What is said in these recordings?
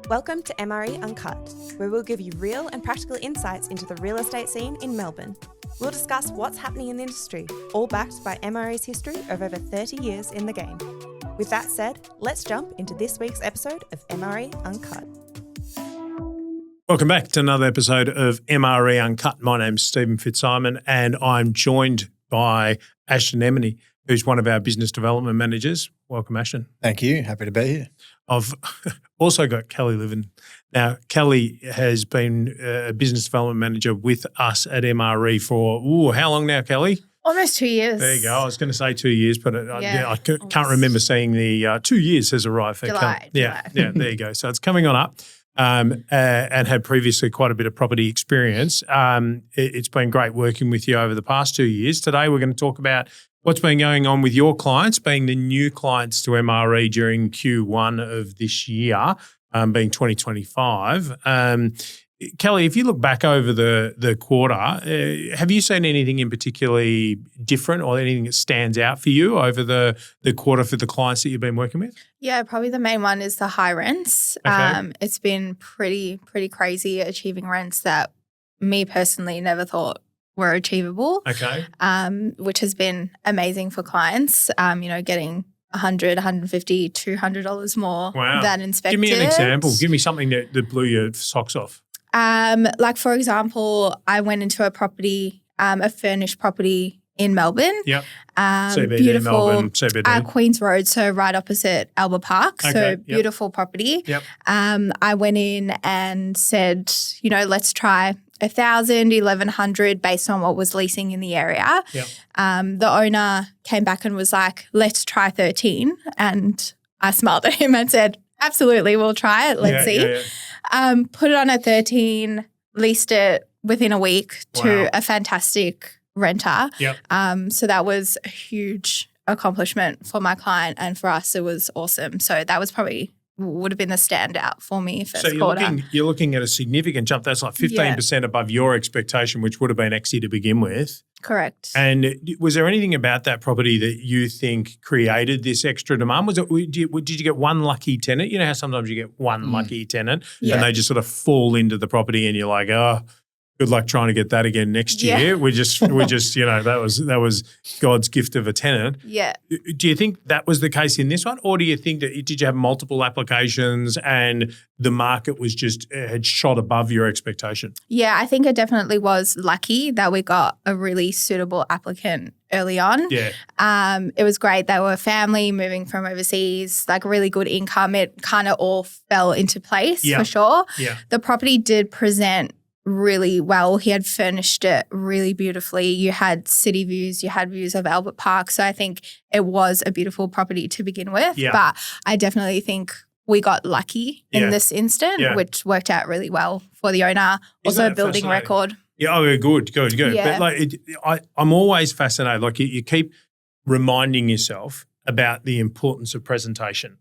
Welcome to MRE Uncut, where we'll give you real and practical insights into the real estate scene in Melbourne. We'll discuss what's happening in the industry, all backed by MRE's history of over 30 years in the game. With that said, let's jump into this week's episode of MRE Uncut. Welcome back to another episode of MRE Uncut. My name's Stephen Fitzsimon and I'm joined by Ashton and Emini, who's one of our business development managers. Welcome, Ashton. Thank you. Happy to be here. I've also got Kelly Levin. Now, Kelly has been a business development manager with us at MRE for, how long now, Kelly? Almost 2 years. There you go. I was going to say 2 years, but I can't remember seeing the 2 years has arrived. July. Yeah, there you go. So it's coming on up. And had previously quite a bit of property experience. It's been great working with you over the past 2 years. Today we're going to talk about what's been going on with your clients, being the new clients to MRE during Q1 of this year, being 2025. Kelly, if you look back over the quarter, have you seen anything in particularly different or anything that stands out for you over the quarter for the clients that you've been working with? Yeah, probably the main one is the high rents. Okay. It's been pretty crazy achieving rents that me personally never thought were achievable. Okay. Which has been amazing for clients. Getting $100, $150, $200 more than inspected. Give me an example. Give me something that blew your socks off. Like for example, I went into a property, a furnished property in Melbourne. Yep. CBD, beautiful, Melbourne, CBD. Queens Road, so right opposite Albert Park. Okay, So yep. beautiful property. Yep. I went in and said, let's try 1,000, 1,100 based on what was leasing in the area. Yep. The owner came back and was like, let's try 13. And I smiled at him and said, absolutely, we'll try it. Let's see. Yeah. Put it on at 13, leased it within a week to Wow. a fantastic renter. Yep. So that was a huge accomplishment for my client, and for us it was awesome. So that was probably would have been the standout for me first quarter. You're looking at a significant jump. That's like 15% above your expectation, which would have been easy to begin with. Correct. And was there anything about that property that you think created this extra demand? Did you get one lucky tenant? You know how sometimes you get one lucky tenant and they just sort of fall into the property and you're like, oh, good luck trying to get that again next year. Yeah. We just that was God's gift of a tenant. Yeah. Do you think that was the case in this one, or do you think that did you have multiple applications and the market was just had shot above your expectation? Yeah, I think it definitely was lucky that we got a really suitable applicant early on. Yeah. It was great. They were a family moving from overseas, like really good income. It kind of all fell into place for sure. Yeah. The property did present really well. He had furnished it really beautifully. You had city views, you had views of Albert Park. So I think it was a beautiful property to begin with. Yeah. But I definitely think we got lucky in this instant, which worked out really well for the owner. Also a building record. Yeah, good. Yeah. But I'm always fascinated. Like you keep reminding yourself about the importance of presentation.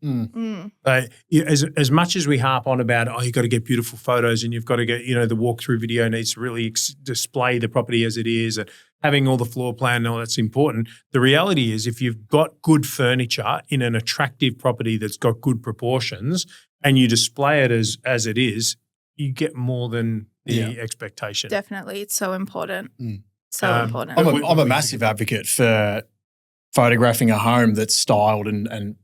As much as we harp on about, you've got to get beautiful photos and you've got to get, the walkthrough video needs to really display the property as it is and having all the floor plan and all that's important. The reality is if you've got good furniture in an attractive property that's got good proportions and you display it as it is, you get more than the expectation. Definitely. It's so important. So important. I'm a massive advocate for photographing a home that's styled and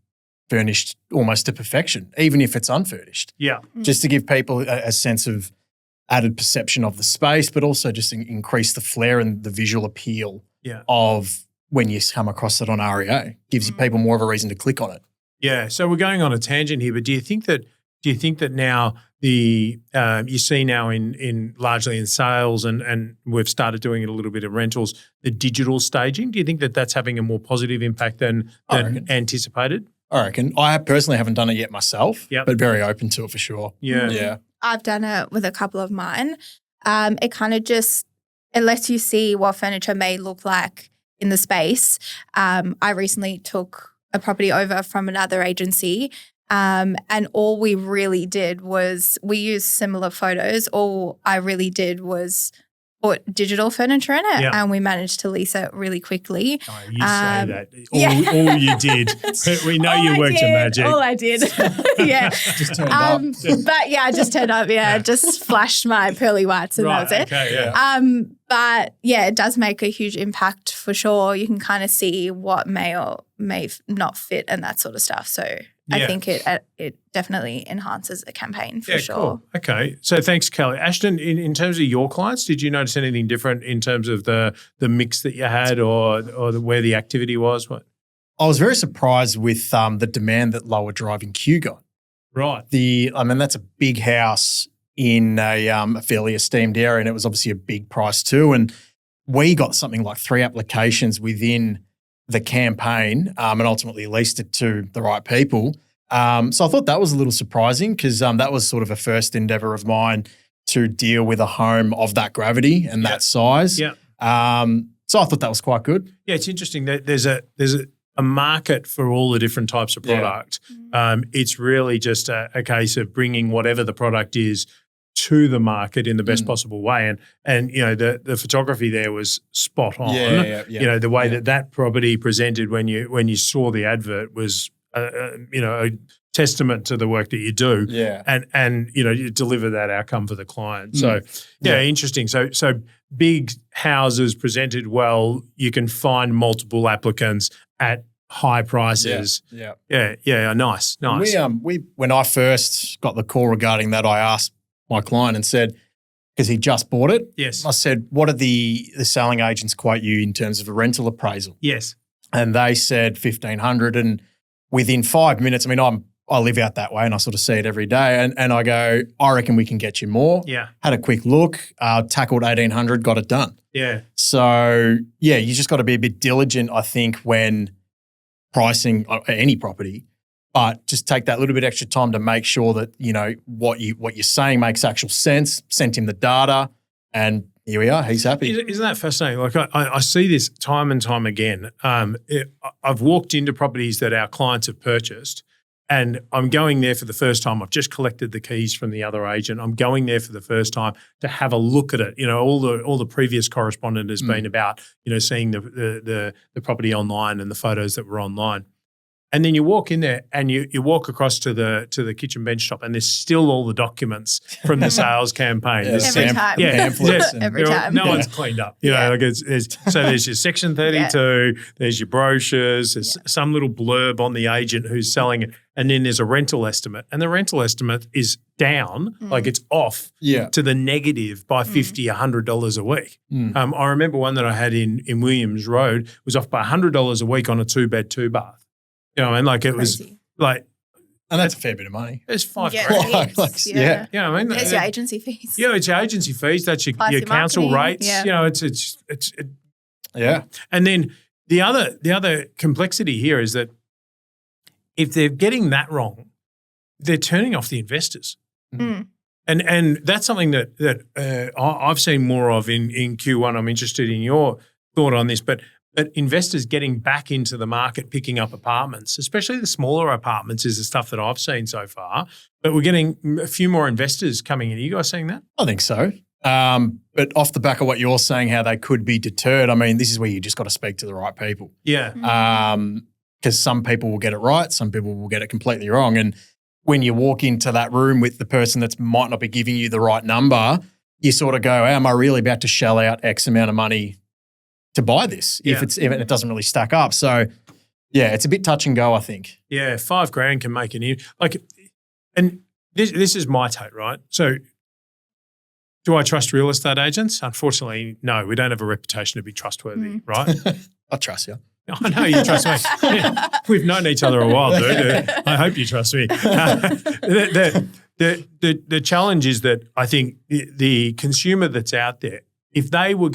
furnished almost to perfection, even if it's unfurnished. Yeah. Just to give people a sense of added perception of the space, but also just increase the flair and the visual appeal of when you come across it on REA. Gives people more of a reason to click on it. Yeah. So we're going on a tangent here, but do you think that now you see now in largely in sales and we've started doing it a little bit of rentals, the digital staging, do you think that that's having a more positive impact than anticipated? I reckon. I personally haven't done it yet myself, but very open to it for sure. Yeah. I've done it with a couple of mine. It kind of it lets you see what furniture may look like in the space. I recently took a property over from another agency. And all we really did was we used similar photos. All I really did was put digital furniture in it, Yeah. and we managed to lease it really quickly. Oh, you say that. All you did. We know you worked your magic. All I did. Yeah. Just turned up. But yeah, I just turned up. Yeah. Just flashed my pearly whites and that was it. Okay, yeah. But yeah, it does make a huge impact for sure. You can kind of see what may or may not fit and that sort of stuff. So I think it definitely enhances a campaign for sure. Cool. Okay. So thanks, Kelly. Ashton, in terms of your clients, did you notice anything different in terms of the mix that you had or where the activity was? What? I was very surprised with the demand that Lower Drive in Kew got. Right. That's a big house in a fairly esteemed area, and it was obviously a big price too. And we got something like 3 applications within the campaign and ultimately leased it to the right people. So I thought that was a little surprising because that was sort of a first endeavour of mine to deal with a home of that gravity and that size. Yeah. So I thought that was quite good. Yeah, it's interesting that there's a market for all the different types of product. It's really just a case of bringing whatever the product is to the market in the best possible way. And you know, the photography there was spot on. You know, the way that property presented when you saw the advert was you know, a testament to the work that you do. Yeah. And you know, you deliver that outcome for the client. So interesting. So big houses presented well, you can find multiple applicants at high prices. Yeah. Nice. We when I first got the call regarding that, I asked my client and said, because he just bought it. Yes. I said, what do the selling agents quote you in terms of a rental appraisal? Yes. And they said 1,500. And within 5 minutes, I mean, I live out that way and I sort of see it every day. And I go, I reckon we can get you more. Yeah. Had a quick look, tackled 1,800, got it done. Yeah. So, yeah, you just got to be a bit diligent, I think, when pricing any property. But just take that little bit extra time to make sure that, you know, what you're saying makes actual sense. Sent him the data and here we are. He's happy. Isn't that fascinating? Like I see this time and time again. I've walked into properties that our clients have purchased and I'm going there for the first time. I've just collected the keys from the other agent. I'm going there for the first time to have a look at it. You know, all the previous correspondence has been about, you know, seeing the property online and the photos that were online. And then you walk in there and you walk across to the kitchen bench top and there's still all the documents from the sales campaign. Every time. Every time. No one's cleaned up. You know, like so there's your Section 32, there's your brochures, there's some little blurb on the agent who's selling it, and then there's a rental estimate. And the rental estimate is down, like it's off to the negative by $50, $100 a week. I remember one that I had in Williams Road was off by $100 a week on a 2-bed, 2-bath. You know, and like it was like, and that's a fair bit of money. It's $5,000. Yeah. You know what I mean? There's your agency fees. Yeah, it's your agency fees. That's your council marketing. rates. Yeah. You know, it's And then the other complexity here is that if they're getting that wrong, they're turning off the investors. And that's something that I've seen more of in Q1. I'm interested in your thought on this, but investors getting back into the market, picking up apartments, especially the smaller apartments is the stuff that I've seen so far. But we're getting a few more investors coming in. Are you guys seeing that? I think so. But off the back of what you're saying, how they could be deterred, I mean, this is where you just got to speak to the right people. Yeah. Because some people will get it right, some people will get it completely wrong. And when you walk into that room with the person that might not be giving you the right number, you sort of go, am I really about to shell out X amount of money to buy this if it doesn't really stack up? So, yeah, it's a bit touch and go, I think. Yeah, $5,000 can make an and this is my take, right? So, do I trust real estate agents? Unfortunately, no. We don't have a reputation to be trustworthy, right? I trust you. I know you trust me. Yeah, we've known each other a while, dude. I hope you trust me. The challenge is that I think the consumer that's out there, if I was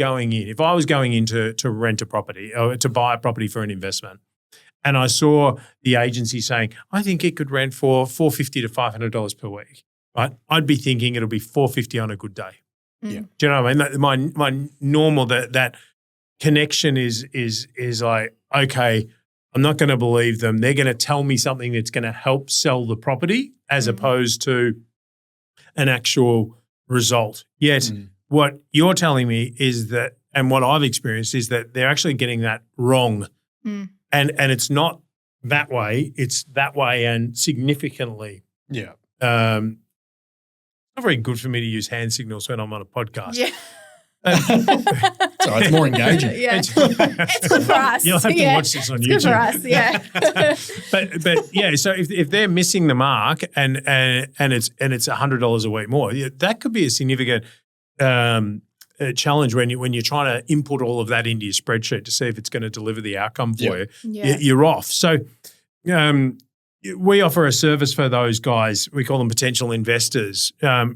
going in to rent a property or to buy a property for an investment, and I saw the agency saying, I think it could rent for $450 to $500 per week, right? I'd be thinking it'll be $450 on a good day. Yeah. Do you know what I mean? My normal that connection is like, okay, I'm not going to believe them. They're going to tell me something that's going to help sell the property as opposed to an actual result. Yet what you're telling me is that, and what I've experienced is that they're actually getting that wrong. And it's not that way, it's that way and significantly. Yeah. Not very good for me to use hand signals when I'm on a podcast. Yeah. So it's more engaging. Yeah. It's good for us. You'll have to watch this on YouTube. Good for us, yeah. but yeah, so if they're missing the mark and it's $100 a week more, that could be a significant challenge when you're trying to input all of that into your spreadsheet to see if it's going to deliver the outcome for you. Yeah. You're off. So we offer a service for those guys. We call them potential investors.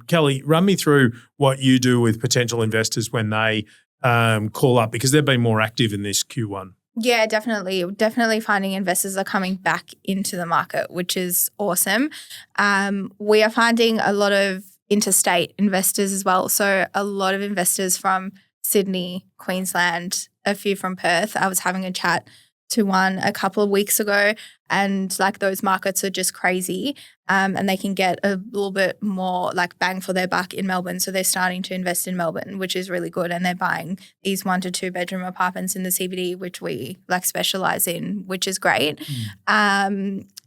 Kelly, run me through what you do with potential investors when they call up, because they've been more active in this Q1. Yeah, definitely. Definitely finding investors are coming back into the market, which is awesome. We are finding a lot of interstate investors as well. So a lot of investors from Sydney, Queensland, a few from Perth. I was having a chat to one a couple of weeks ago, and like those markets are just crazy, and they can get a little bit more like bang for their buck in Melbourne. So they're starting to invest in Melbourne, which is really good, and they're buying these 1 to 2 bedroom apartments in the CBD, which we like specialize in, which is great.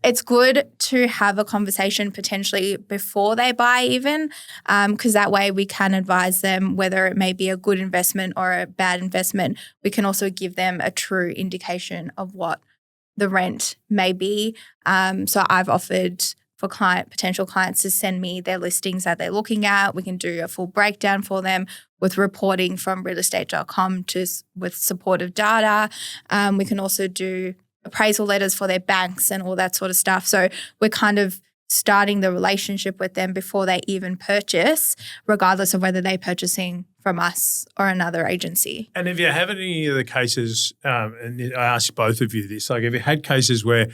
It's good to have a conversation potentially before they buy even, because that way we can advise them whether it may be a good investment or a bad investment. We can also give them a true indication of what the rent may be. So I've offered for potential clients to send me their listings that they're looking at. We can do a full breakdown for them with reporting from realestate.com with supportive data. We can also do appraisal letters for their banks and all that sort of stuff. So we're kind of starting the relationship with them before they even purchase, regardless of whether they're purchasing from us or another agency. And if you have any of the cases, and I ask both of you this, like have you had cases where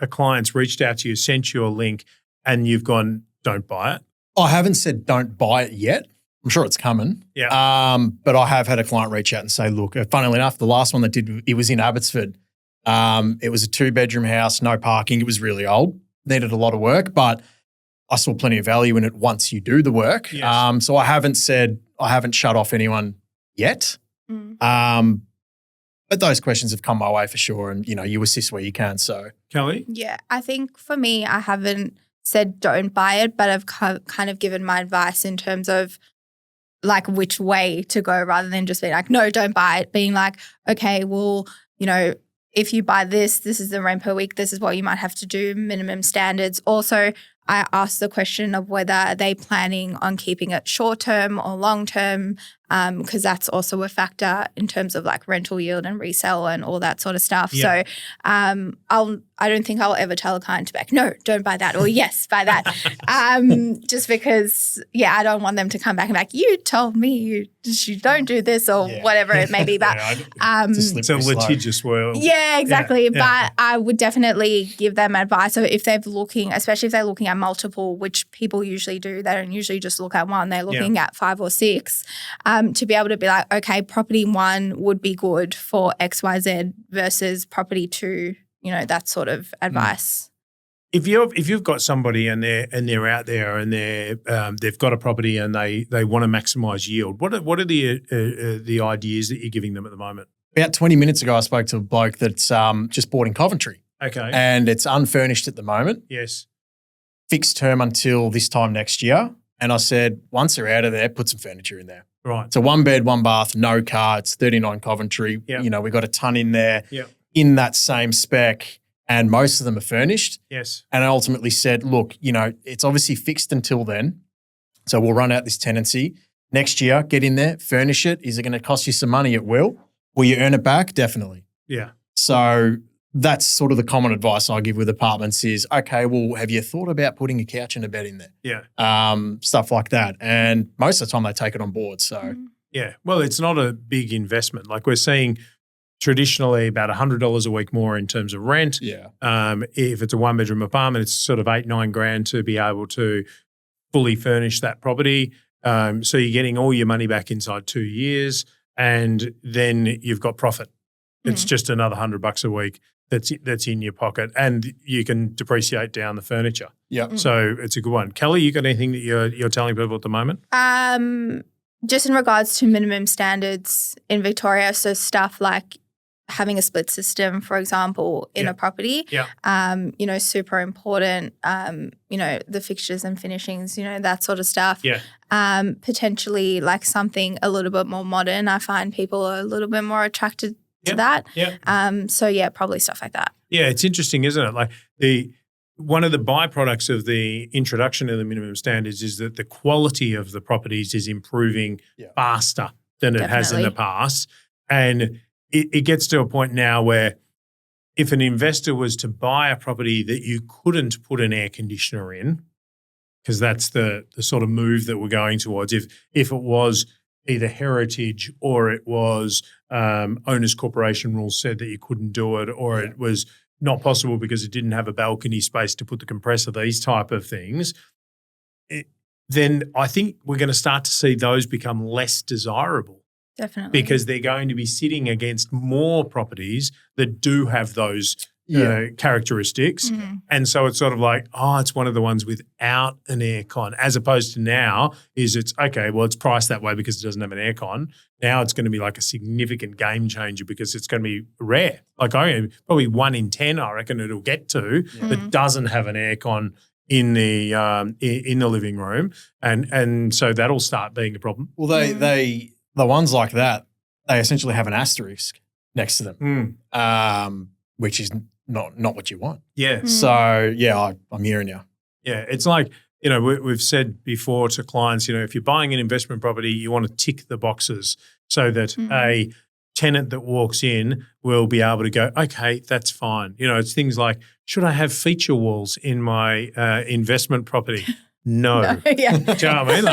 a client's reached out to you, sent you a link, and you've gone, don't buy it? I haven't said don't buy it yet. I'm sure it's coming. Yeah. But I have had a client reach out and say, look, funnily enough, the last one that did, it was in Abbotsford. It was a 2-bedroom house, no parking. It was really old, needed a lot of work, but I saw plenty of value in it once you do the work. Yes. So I haven't shut off anyone yet. But those questions have come my way for sure, and you assist where you can. So Kelly? Yeah, I think for me, I haven't said don't buy it, but I've kind of given my advice in terms of like which way to go, rather than just being like, no, don't buy it. Being like, okay, well, if you buy this is the rent per week. This is what you might have to do, minimum standards. Also, I asked the question of whether they're planning on keeping it short-term or long-term, because that's also a factor in terms of like rental yield and resale and all that sort of stuff. Yeah. So I don't think I'll ever tell a client to be like, no, don't buy that, or yes, buy that. Just because, I don't want them to come back and be like, you told me you don't do this or whatever it may be. But it's a litigious world. Yeah, exactly. Yeah. But I would definitely give them advice. So if especially if they're looking at multiple, which people usually do, they don't usually just look at one, they're looking at 5 or 6, to be able to be like, okay, property 1 would be good for XYZ versus property 2, that sort of advice. If you've got somebody and they're out there and they've got a property and they want to maximise yield, what are the ideas that you're giving them at the moment? About 20 minutes ago, I spoke to a bloke that's just bought in Coventry. Okay. And it's unfurnished at the moment. Yes. Fixed term until this time next year. And I said, once they're out of there, put some furniture in there. Right. It's a 1 bed, 1 bath, no car. It's 39 Coventry. Yep. We got a ton in there. Yep. In that same spec, and most of them are furnished. Yes. And I ultimately said, look, it's obviously fixed until then. So we'll run out this tenancy. Next year, get in there, furnish it. Is it going to cost you some money? It will. Will you earn it back? Definitely. Yeah. So that's sort of the common advice I give with apartments is, okay, well, have you thought about putting a couch and a bed in there? Yeah. Stuff like that. And most of the time they take it on board. So yeah. Well, it's not a big investment. Like we're seeing traditionally about $100 a week more in terms of rent. Yeah. If it's a 1-bedroom apartment, it's sort of $8,000-9,000 to be able to fully furnish that property. So you're getting all your money back inside 2 years, and then you've got profit. It's just another $100 a week that's in your pocket, and you can depreciate down the furniture. Yeah. So it's a good one. Kelly, you got anything that you're telling people at the moment? just in regards to minimum standards in Victoria, so stuff like having a split system, for example, in a property, super important, the fixtures and finishings, that sort of stuff. Yeah. Potentially like something a little bit more modern. I find people are a little bit more attracted to that. Yeah. Probably stuff like that. Yeah, it's interesting, isn't it? Like one of the byproducts of the introduction of the minimum standards is that the quality of the properties is improving faster than it has in the past. And it gets to a point now where if an investor was to buy a property that you couldn't put an air conditioner in, because that's the sort of move that we're going towards, if it was either heritage or it was owners corporation rules said that you couldn't do it, or it was not possible because it didn't have a balcony space to put the compressor, these type of things, then I think we're going to start to see those become less desirable. Definitely. Because they're going to be sitting against more properties that do have those characteristics. Mm-hmm. And so it's sort of like, it's one of the ones without an aircon, as opposed to now it's priced that way because it doesn't have an aircon. Now it's going to be like a significant game changer because it's going to be rare. Like probably 1 in 10, I reckon it'll get to, that doesn't have an aircon in the living room. And so that'll start being a problem. Well, the ones like that, they essentially have an asterisk next to them, which is not what you want. Yeah. So, I'm hearing you. Yeah, it's like, we've said before to clients, if you're buying an investment property, you want to tick the boxes so that a tenant that walks in will be able to go, okay, that's fine. It's things like, should I have feature walls in my investment property? No. Yeah. Do you know what I mean?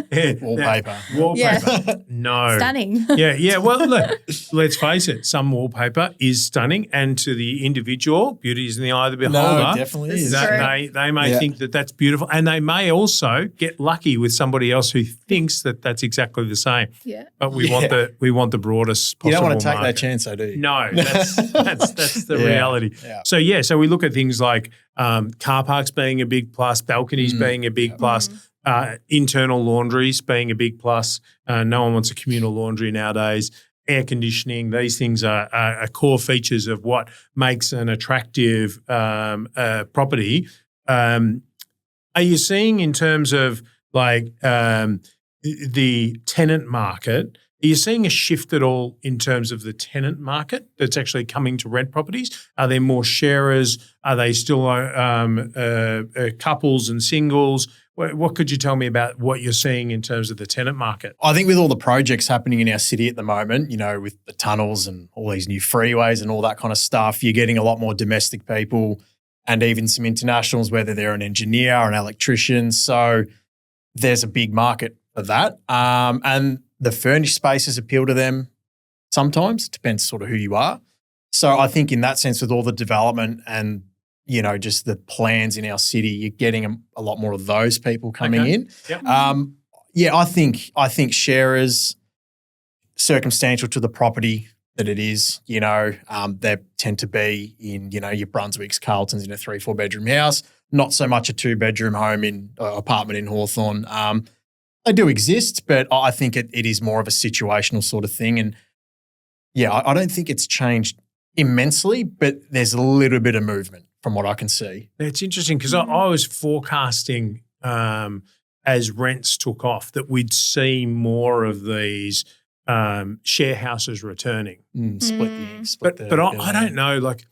Like, Wallpaper. Wallpaper. No. Stunning. Yeah. Well, look, let's face it. Some wallpaper is stunning, and to the individual, beauty is in the eye of the beholder. No, it definitely is. They may think that that's beautiful, and they may also get lucky with somebody else who thinks that that's exactly the same. Yeah. But we want the broadest possible. You don't want to take market. that chance, though, do you? No, that's the reality. Yeah. So we look at things like car parks being a big plus, balconies being a big plus, internal laundries being a big plus. No one wants a communal laundry nowadays. Air conditioning, these things are core features of what makes an attractive property. Are you seeing in terms of like the tenant market, are you seeing a shift at all in terms of the tenant market that's actually coming to rent properties? Are there more sharers? Are they still couples and singles? What could you tell me about what you're seeing in terms of the tenant market? I think with all the projects happening in our city at the moment, with the tunnels and all these new freeways and all that kind of stuff, you're getting a lot more domestic people and even some internationals, whether they're an engineer or an electrician. So there's a big market for that. And the furnished spaces appeal to them sometimes. It depends sort of who you are. So I think in that sense, with all the development and, just the plans in our city, you're getting a lot more of those people coming in. Yep. I think sharers, circumstantial to the property that it is, they tend to be in, your Brunswicks, Carltons in a 3-4 bedroom house, not so much a 2-bedroom home in apartment in Hawthorne. They do exist, but I think it is more of a situational sort of thing. And I don't think it's changed immensely, but there's a little bit of movement from what I can see. It's interesting because I was forecasting as rents took off that we'd see more of these share houses returning. But I don't know. Like,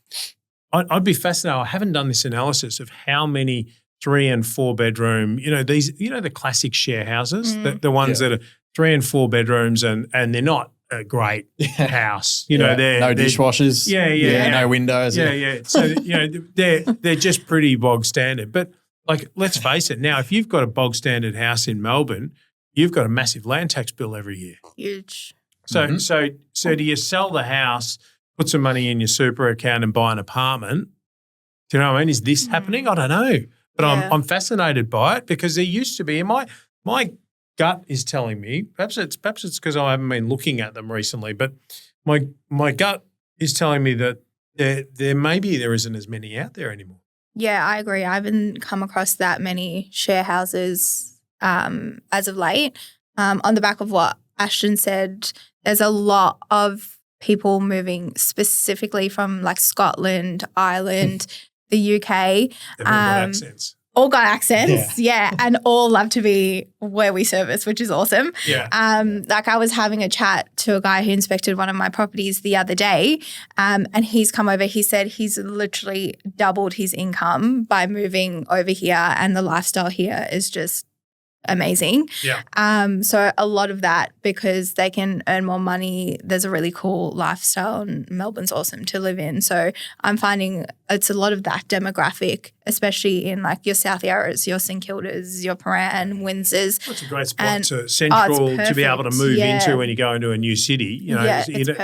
I'd be fascinated. I haven't done this analysis of how many 3 and 4 bedroom, the classic share houses, the ones that are 3 and 4 bedrooms and they're not a great house. They're no dishwashers. No windows. So, they're just pretty bog standard. But like, let's face it now, if you've got a bog standard house in Melbourne, you've got a massive land tax bill every year. Huge. So do you sell the house, put some money in your super account and buy an apartment? Do you know what I mean? Is this happening? I don't know. But I'm fascinated by it because there used to be, and my gut is telling me, perhaps it's because I haven't been looking at them recently, but my gut is telling me that there isn't as many out there anymore. Yeah, I agree. I haven't come across that many share houses as of late. on the back of what Ashton said, there's a lot of people moving specifically from like Scotland, Ireland, the UK. They've all got accents. All got accents, yeah, and all love to be where we service, which is awesome. Yeah. Like I was having a chat to a guy who inspected one of my properties the other day, and he's come over. He said he's literally doubled his income by moving over here, and the lifestyle here is just amazing. Yeah. So a lot of that, because they can earn more money. There's a really cool lifestyle, and Melbourne's awesome to live in. So I'm finding it's a lot of that demographic, especially in like your South Yarras, your St Kildas, your Paran, Windsors. That's a great spot to central to be able to move into when you go into a new city. You know,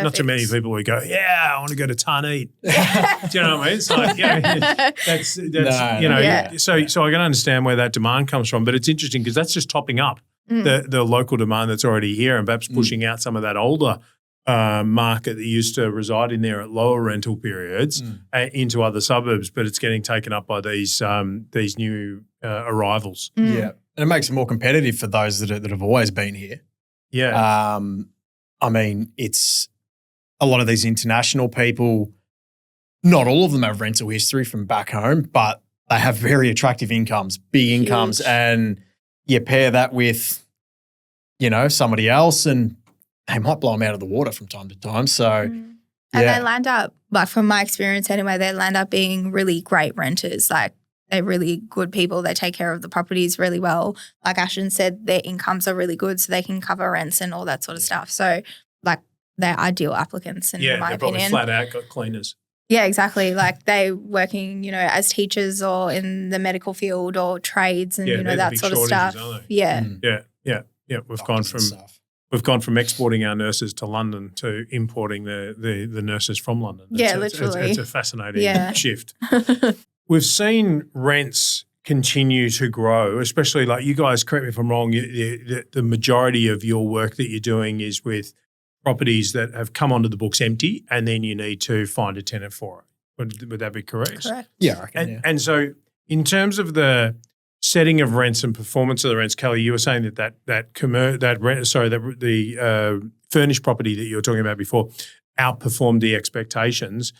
not too many people would go, I want to go to Tarneet. Do you know what I mean? It's like, that's so I can understand where that demand comes from, but it's interesting because that's just topping up the local demand that's already here and perhaps pushing out some of that older market that used to reside in there at lower rental periods into other suburbs, but it's getting taken up by these new arrivals. Yeah, and it makes it more competitive for those that have always been here. Yeah, I mean, it's a lot of these international people. Not all of them have rental history from back home, but they have very attractive incomes, big incomes, and you pair that with, somebody else and they might blow them out of the water from time to time. So, and they land up, like from my experience anyway, they land up being really great renters. Like they're really good people. They take care of the properties really well. Like Ashton said, their incomes are really good, so they can cover rents and all that sort of stuff. So, like they're ideal applicants in my opinion. Probably flat out got cleaners. Yeah, exactly. Like they working, as teachers or in the medical field or trades and that sort of stuff. Yeah. We've gone from exporting our nurses to London to importing the nurses from London. Literally. It's a fascinating shift. We've seen rents continue to grow, especially like you guys, correct me if I'm wrong, the majority of your work that you're doing is with properties that have come onto the books empty and then you need to find a tenant for it. Would that be correct? Correct. Yeah, I reckon, and so in terms of the setting of rents and performance of the rents, Kelly, you were saying the furnished property that you were talking about before outperformed the expectations.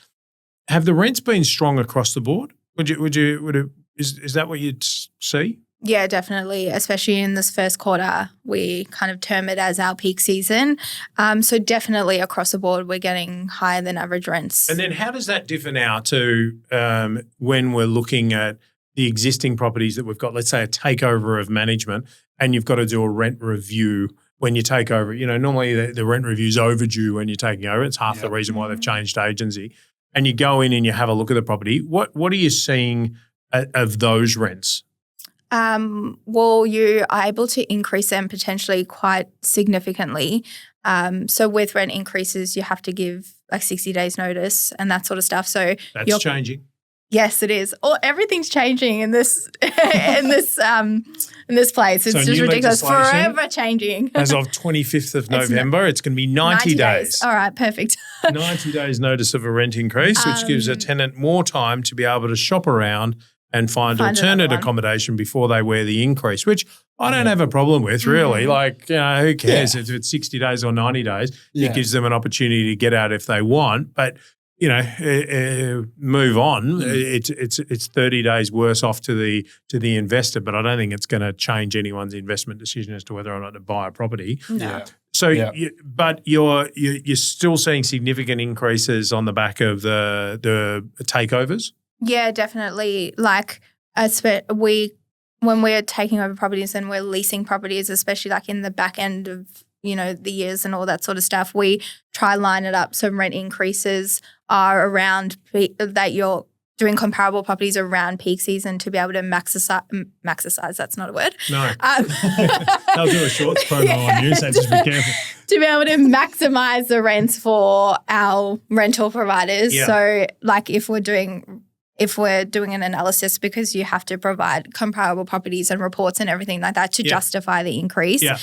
Have the rents been strong across the board? Is that what you'd see? Yeah, definitely, especially in this first quarter. We kind of term it as our peak season. So definitely across the board, we're getting higher than average rents. And then how does that differ now to when we're looking at the existing properties that we've got, let's say a takeover of management, and you've got to do a rent review when you take over? Normally the rent review is overdue when you're taking over. It's half the reason why they've changed agency. And you go in and you have a look at the property. What are you seeing of those rents? Well, you are able to increase them potentially quite significantly. So with rent increases, you have to give like 60 days notice and that sort of stuff. So that's changing. Yes, it is. Everything's changing in this in this place. It's just ridiculous. Forever changing. As of 25th of November, it's going to be 90 days. All right, perfect. 90 days notice of a rent increase, which gives a tenant more time to be able to shop around and find alternate accommodation before they wear the increase, which I don't have a problem with, really. Like, who cares if it's 60 days or 90 days? It gives them an opportunity to get out if they want. But move on. It's 30 days worse off to the investor, but I don't think it's going to change anyone's investment decision as to whether or not to buy a property. No. Yeah. So, but you're still seeing significant increases on the back of the takeovers. Yeah, definitely. Like when we're taking over properties and we're leasing properties, especially like in the back end of the years and all that sort of stuff, we try line it up so rent increases are around that you're doing comparable properties around peak season to be able to maximise. That's not a word. No. They'll do a shorts promo on you, so just be careful. To be able to maximise the rents for our rental providers. Yeah. So like if we're doing if we're doing an analysis, because you have to provide comparable properties and reports and everything like that to justify the increase. Yeah.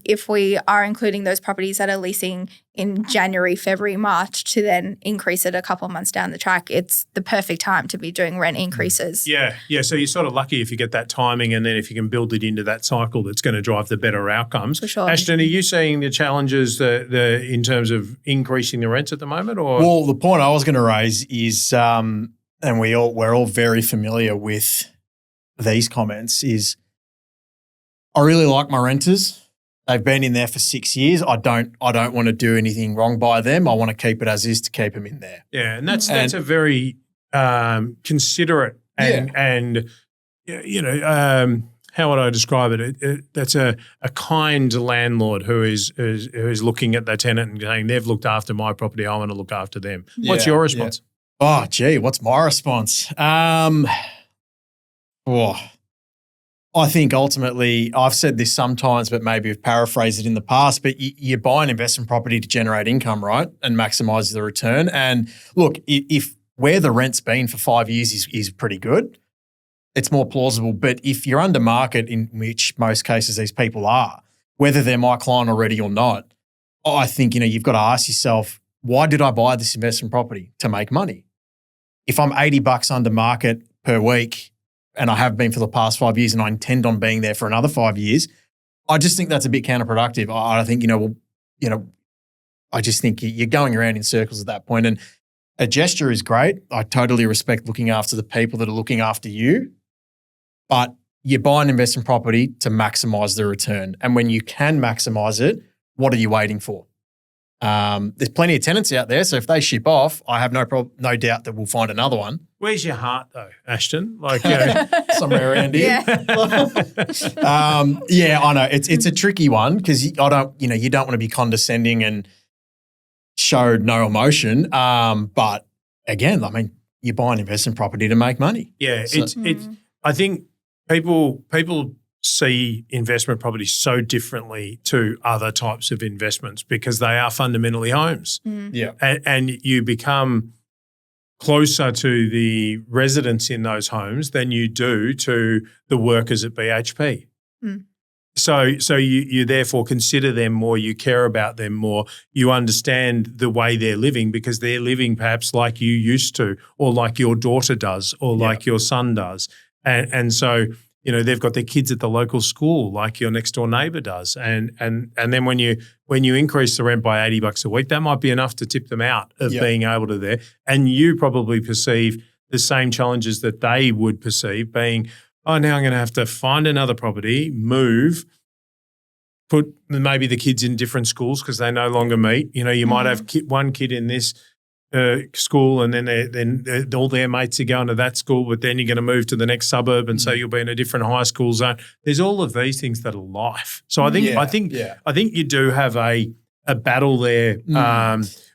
If we are including those properties that are leasing in January, February, March to then increase it a couple of months down the track, it's the perfect time to be doing rent increases. Yeah. So you're sort of lucky if you get that timing, and then if you can build it into that cycle that's going to drive the better outcomes. For sure. Ashton, are you seeing the challenges in terms of increasing the rents at the moment? Or Well, the point I was going to raise is, and we're all very familiar with these comments, is I really like my renters. They've been in there for 6 years. I don't want to do anything wrong by them. I want to keep it as is to keep them in there. Yeah, and that's a very considerate and how would I describe it? That's a kind landlord who is looking at the tenant and saying, they've looked after my property, I want to look after them. What's your response? Yeah. Oh, gee, what's my response? I think ultimately, I've said this sometimes, but maybe I've paraphrased it in the past, but you buy an investment property to generate income, right, and maximise the return. And look, if where the rent's been for 5 years is pretty good, it's more plausible. But if you're under market, in which most cases these people are, whether they're my client already or not, I think, you've got to ask yourself, why did I buy this investment property? To make money. If I'm $80 under market per week, and I have been for the past 5 years, and I intend on being there for another 5 years, I just think that's a bit counterproductive. I think, I just think you're going around in circles at that point. And a gesture is great. I totally respect looking after the people that are looking after you, but you buy an investment property to maximise the return. And when you can maximise it, what are you waiting for? There's plenty of tenants out there, so if they ship off, I have no doubt that we'll find another one. Where's your heart though, Ashton? Like somewhere around here. Yeah. I know it's a tricky one because you don't want to be condescending and show no emotion. But again, I mean, you buy an investment property to make money. Yeah, I think people see investment properties so differently to other types of investments because they are fundamentally homes. Yeah. And you become closer to the residents in those homes than you do to the workers at BHP. So you therefore consider them more, you care about them more, you understand the way they're living because they're living perhaps like you used to, or like your daughter does, or like your son does. And so they've got their kids at the local school like your next door neighbour does. And then when you increase the rent by $80 a week, that might be enough to tip them out of being able to there. And you probably perceive the same challenges that they would perceive being, now I'm going to have to find another property, move, put maybe the kids in different schools because they no longer meet. You might have one kid in this school and then all their mates are going to that school, but then you're going to move to the next suburb and so you'll be in a different high school zone. There's all of these things that are life. So I think you do have a battle there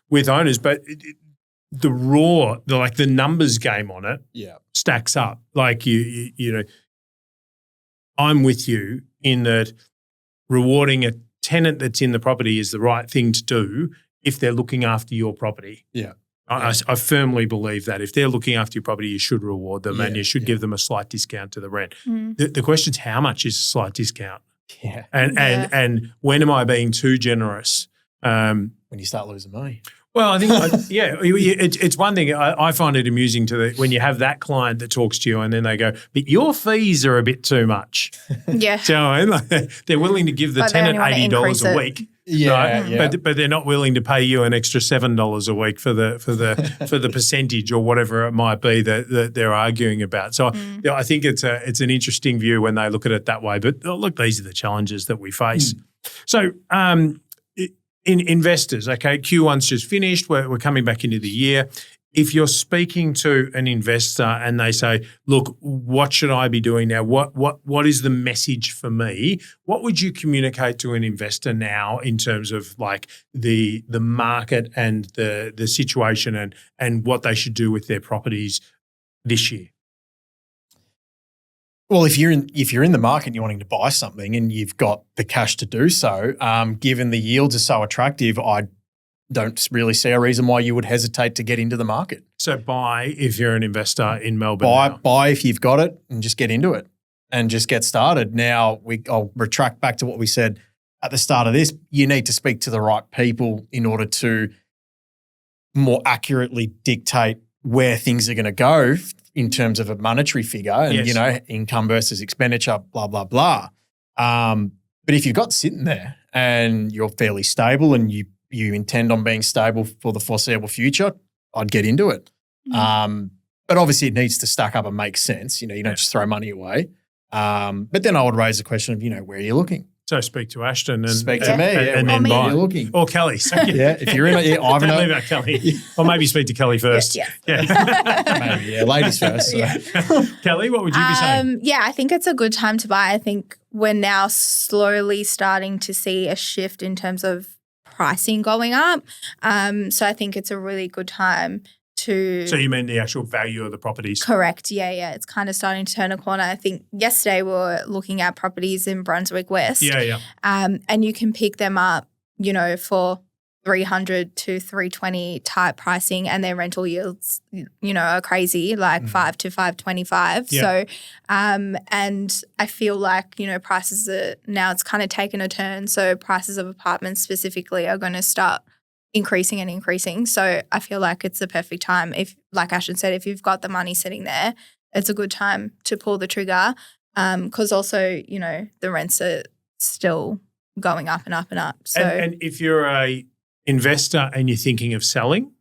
with owners, but the numbers game on it stacks up. Like I'm with you in that rewarding a tenant that's in the property is the right thing to do if they're looking after your property. Yeah. I firmly believe that if they're looking after your property, you should reward them and you should give them a slight discount to the rent. The question is, how much is a slight discount? Yeah. And when am I being too generous? When you start losing money. Well, I think, it's one thing. I find it amusing when you have that client that talks to you and then they go, but your fees are a bit too much. Yeah. So they're willing to give the tenant $80 a week. Yeah, right? yeah. But they're not willing to pay you an extra $7 a week for the percentage or whatever it might be that they're arguing about. So I think it's an interesting view when they look at it that way. But look, these are the challenges that we face. So in investors, okay, Q1's just finished. We're coming back into the year. If you're speaking to an investor and they say, look, what should I be doing now? What is the message for me? What would you communicate to an investor now in terms of like the market and the situation and what they should do with their properties this year? Well, if you're in the market and you're wanting to buy something and you've got the cash to do so, given the yields are so attractive, I'd don't really see a reason why you would hesitate to get into the market. So buy if you're an investor in Melbourne. Buy if you've got it and just get into it and just get started. Now, I'll retract back to what we said at the start of this. You need to speak to the right people in order to more accurately dictate where things are going to go in terms of a monetary figure and, income versus expenditure, blah, blah, blah. But if you've got sitting there and you're fairly stable and you intend on being stable for the foreseeable future, I'd get into it. But obviously it needs to stack up and make sense. You don't just throw money away. But then I would raise the question of, where are you looking? So speak to Ashton and speak to me, and then buy. You're looking. Or Kelly. So if you're in it, Ivan. Don't leave out Kelly. Or maybe speak to Kelly first. Yeah. Maybe, ladies first. So. Kelly, what would you be saying? I think it's a good time to buy. I think we're now slowly starting to see a shift in terms of pricing going up. So I think it's a really good time to... So you mean the actual value of the properties? Correct. Yeah. It's kind of starting to turn a corner. I think yesterday we were looking at properties in Brunswick West. Yeah. And you can pick them up, for 300 to 320 type pricing, and their rental yields, are crazy, like 5 to 525. Yeah. So, and I feel like, prices are now it's kind of taken a turn. So prices of apartments specifically are going to start increasing and increasing. So I feel like it's the perfect time. If, like Ashton said, if you've got the money sitting there, it's a good time to pull the trigger. Because also, the rents are still going up and up and up. So, and if you're a investor and you're thinking of selling?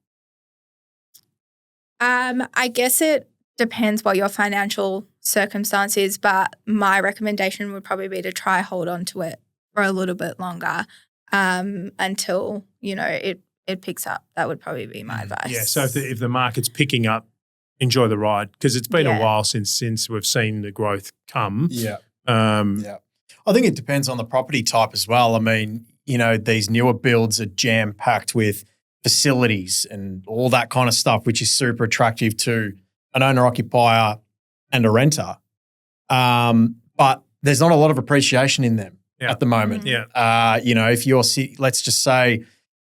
I guess it depends what your financial circumstance is, but my recommendation would probably be to try hold on to it for a little bit longer until, it picks up. That would probably be my advice. Yeah, so if the market's picking up, enjoy the ride, because it's been a while since we've seen the growth come. Yeah. I think it depends on the property type as well. I mean, these newer builds are jam-packed with facilities and all that kind of stuff, which is super attractive to an owner-occupier and a renter. But there's not a lot of appreciation in them at the moment. If you're, let's just say,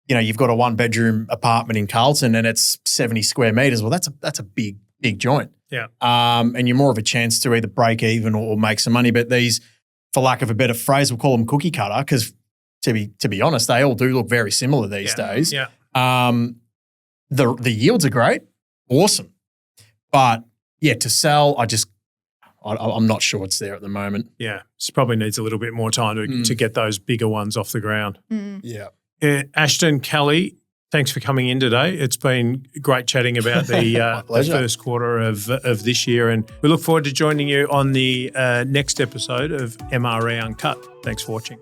you've got a one-bedroom apartment in Carlton and it's 70 square meters. Well, that's a big joint. Yeah. And you're more of a chance to either break even or make some money. But these, for lack of a better phrase, we'll call them cookie cutter, because to be honest, they all do look very similar these days. Yeah. The yields are great, awesome, but to sell, I'm not sure it's there at the moment. Yeah, it probably needs a little bit more time to get those bigger ones off the ground. Yeah. Ashton, Kelly, thanks for coming in today. It's been great chatting about the first quarter of this year, and we look forward to joining you on the next episode of MRE Uncut. Thanks for watching.